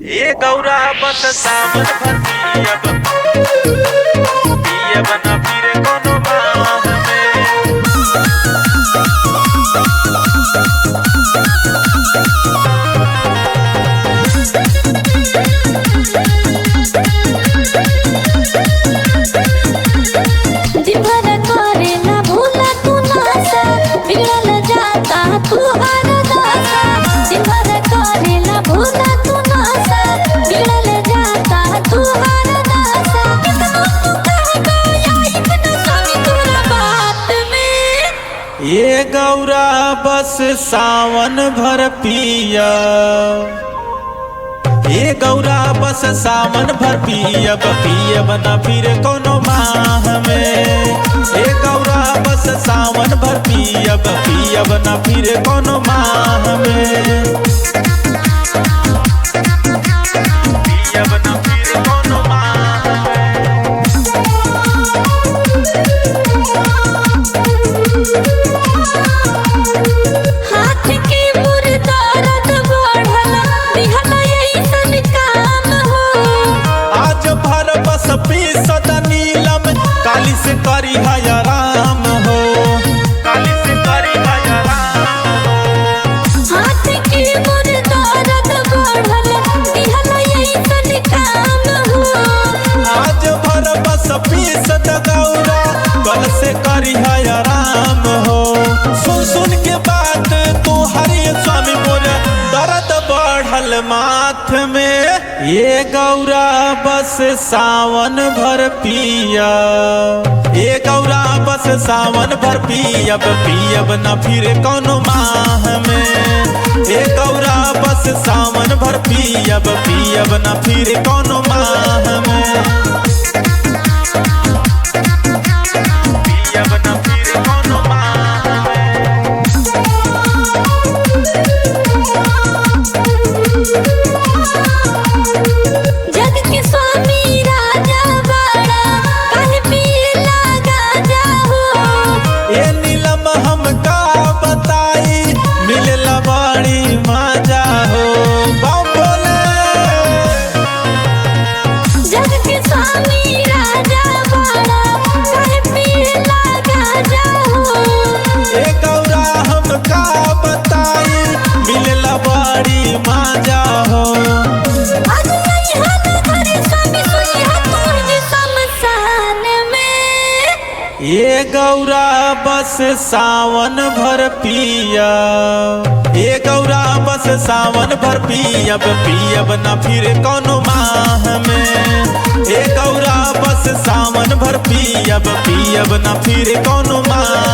ए गौरा बस सावन भर पियब न फिर कोनो बाह में। दिभर करेला भूला तू नासा, बिगड़ल जाता तू हर दासा। दिभर करेला भूला तू नासा, बिगड़ल जाता तू हर दासा। कितना तू कह गया इतना स्वामी तोरा बात में। ए गौरा बस सावन भर पियब, ए गौरा बस सावन भर पियब न फिर कोनो माह में। ए गौरा बस सावन भर पियब न फिर कोनो माह में। पियब न फिर कोनो माह में। हाथ के मुर्दारत बढ़ल, दिहल ऐसन काम हो। आज भर बस पीसद नीलम, काली से करी है आराम हो, काली से करी है आराम हो। हाथ के मुर्दारत बढ़ल, दिहल ऐसन काम हो। आज भर बस पीसद गौरा, कल से करी है आराम हो। सुन सुन के बात तू हरि स्वामी मोर, दर्द बढ़ल माथ में। ये गौरा बस सावन भर पिया, ये गौरा बस सावन भर पियब न फिर कोनो माह में। ये गौरा बस सावन भर पियब न फिर कोनो माह में। पियब न फिर कोनो माह में। जग के स्वामी राजा बड़ा, काहे पियला गाजा हो। ए नीलम हम का बताई, मिलला बड़ी मजा हो। बाप बोले जग के स्वामी राजा बड़ा, काहे पियला गाजा हो। ए गौरा हम का बताई, मिलला बड़ी मजा हो। आज नहीं हन करे स्वामी सुइहा तोर जी शमशान में। ये गौरा बस सावन भर पिया, ये गौरा बस सावन भर पियब न फिर कोनो माह में। ये गौरा बस सावन भर पियब न फिर कोनो माह